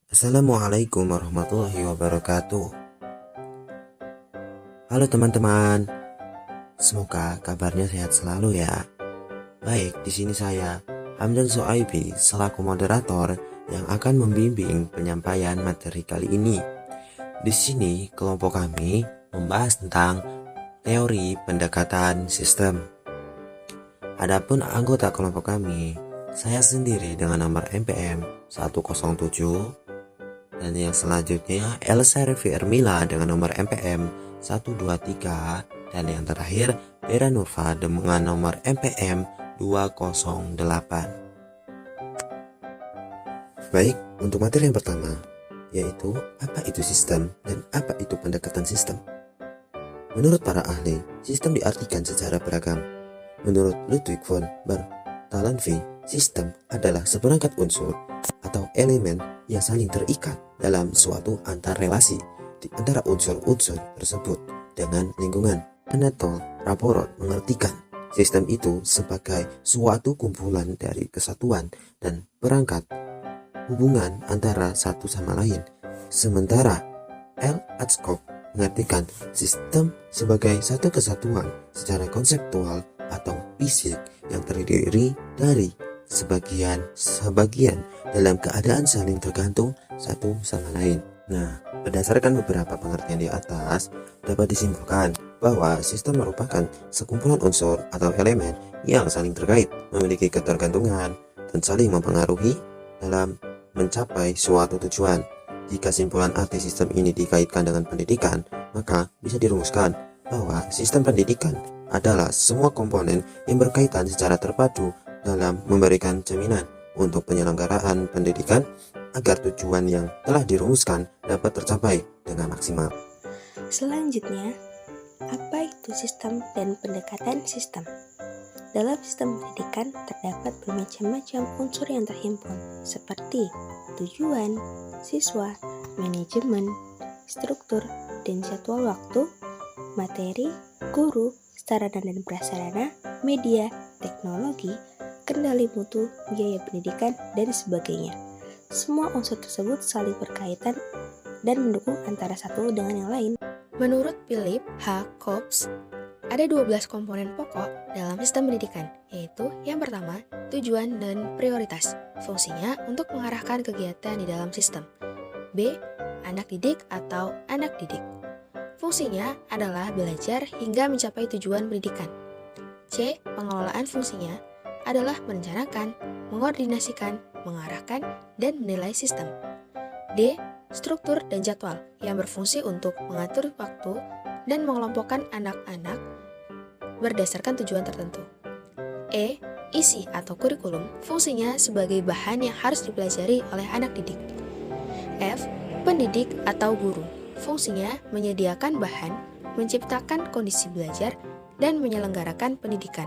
Assalamualaikum warahmatullahi wabarakatuh. Halo teman-teman, semoga kabarnya sehat selalu ya. Baik, di sini saya Hamdan Soaibi selaku moderator yang akan membimbing penyampaian materi kali ini. Di sini kelompok kami membahas tentang teori pendekatan sistem. Adapun anggota kelompok kami, saya sendiri dengan nomor MPM 107. Dan yang selanjutnya Elsa Revi Ermila dengan nomor MPM 123. Dan yang terakhir Vera Nurfa dengan nomor MPM 208. Baik, untuk materi yang pertama, yaitu apa itu sistem dan apa itu pendekatan sistem. Menurut para ahli, sistem diartikan secara beragam. Menurut Ludwig von Bertalanffy, sistem adalah seperangkat unsur atau elemen yang saling terikat dalam suatu antar relasi di antara unsur-unsur tersebut dengan lingkungan. Anatol Raporot mengartikan sistem itu sebagai suatu kumpulan dari kesatuan dan perangkat hubungan antara satu sama lain. Sementara L. Atzkow mengartikan sistem sebagai satu kesatuan secara konseptual atau fisik yang terdiri dari sebagian dalam keadaan saling tergantung satu sama lain. Nah, berdasarkan beberapa pengertian di atas, dapat disimpulkan bahwa sistem merupakan sekumpulan unsur atau elemen yang saling terkait, memiliki ketergantungan, dan saling mempengaruhi dalam mencapai suatu tujuan. Jika simpulan arti sistem ini dikaitkan dengan pendidikan, maka bisa dirumuskan bahwa sistem pendidikan adalah semua komponen yang berkaitan secara terpadu dalam memberikan jaminan untuk penyelenggaraan pendidikan agar tujuan yang telah dirumuskan dapat tercapai dengan maksimal. Selanjutnya, apa itu sistem dan pendekatan sistem? Dalam sistem pendidikan terdapat bermacam-macam unsur yang terhimpun seperti tujuan, siswa, manajemen, struktur, dan jadwal waktu, materi, guru, sarana dan prasarana, media, teknologi, kendali mutu, biaya pendidikan, dan sebagainya. Semua unsur tersebut saling berkaitan dan mendukung antara satu dengan yang lain. Menurut Philip H. Copps, ada 12 komponen pokok dalam sistem pendidikan, yaitu yang pertama, tujuan dan prioritas. Fungsinya untuk mengarahkan kegiatan di dalam sistem. B. Anak didik atau anak didik. Fungsinya adalah belajar hingga mencapai tujuan pendidikan. C. Pengelolaan fungsinya adalah merencanakan, mengordinasikan, mengarahkan, dan menilai sistem. D. Struktur dan jadwal yang berfungsi untuk mengatur waktu dan mengelompokkan anak-anak berdasarkan tujuan tertentu. E. Isi atau kurikulum, fungsinya sebagai bahan yang harus dipelajari oleh anak didik. F. Pendidik atau guru, fungsinya menyediakan bahan, menciptakan kondisi belajar, dan menyelenggarakan pendidikan.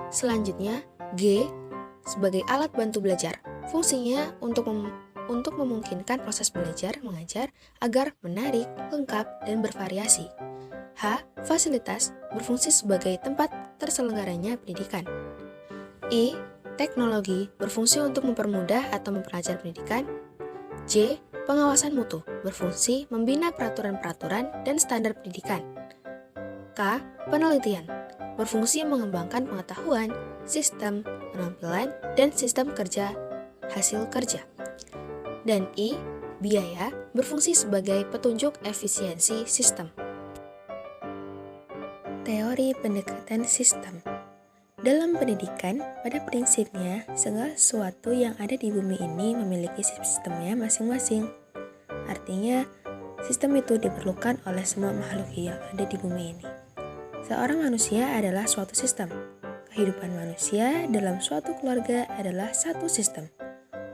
Selanjutnya, G. Sebagai alat bantu belajar, fungsinya untuk memungkinkan proses belajar mengajar agar menarik, lengkap, dan bervariasi. H. Fasilitas, berfungsi sebagai tempat terselenggaranya pendidikan. I. Teknologi, berfungsi untuk mempermudah atau memperlancar pendidikan. J. Pengawasan mutu, berfungsi membina peraturan-peraturan dan standar pendidikan. K. Penelitian, berfungsi mengembangkan pengetahuan, sistem, penampilan, dan sistem kerja hasil kerja. Dan I. Biaya, berfungsi sebagai petunjuk efisiensi sistem. Teori pendekatan sistem. Dalam pendidikan, pada prinsipnya, segala sesuatu yang ada di bumi ini memiliki sistemnya masing-masing. Artinya, sistem itu diperlukan oleh semua makhluk yang ada di bumi ini. Seorang manusia adalah suatu sistem. Kehidupan manusia dalam suatu keluarga adalah satu sistem.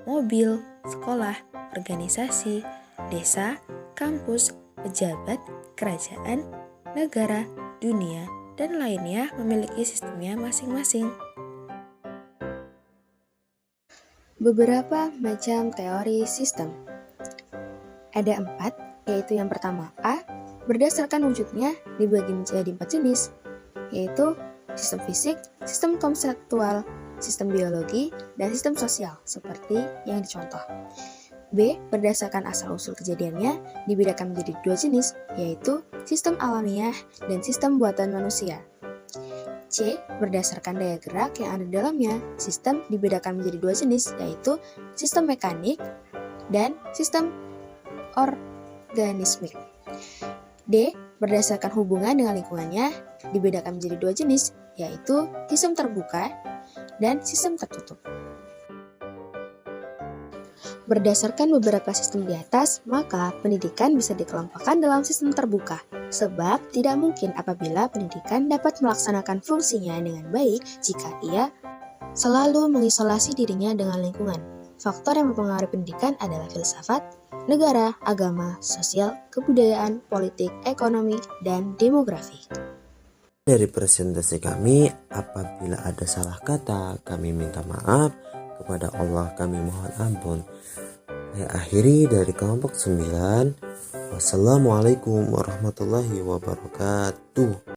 Mobil, sekolah, organisasi, desa, kampus, pejabat, kerajaan, negara, dunia, dan lainnya memiliki sistemnya masing-masing. Beberapa macam teori sistem. Ada 4, yaitu yang pertama A, berdasarkan wujudnya dibagi menjadi 4 jenis, yaitu sistem fisik, sistem konseptual, sistem biologi, dan sistem sosial, seperti yang dicontoh. B. Berdasarkan asal-usul kejadiannya, dibedakan menjadi dua jenis, yaitu sistem alamiah dan sistem buatan manusia. C. Berdasarkan daya gerak yang ada di dalamnya, sistem dibedakan menjadi dua jenis, yaitu sistem mekanik dan sistem organismik. D. Berdasarkan hubungan dengan lingkungannya, dibedakan menjadi dua jenis, yaitu sistem terbuka dan sistem tertutup. Berdasarkan beberapa sistem di atas, maka pendidikan bisa dikelompokkan dalam sistem terbuka, sebab tidak mungkin apabila pendidikan dapat melaksanakan fungsinya dengan baik jika ia selalu mengisolasi dirinya dengan lingkungan. Faktor yang mempengaruhi pendidikan adalah filsafat, negara, agama, sosial, kebudayaan, politik, ekonomi, dan demografi. Dari presentasi kami, apabila ada salah kata, kami minta maaf. Kepada Allah kami mohon ampun. Saya akhiri dari kelompok 9. Wassalamualaikum warahmatullahi wabarakatuh.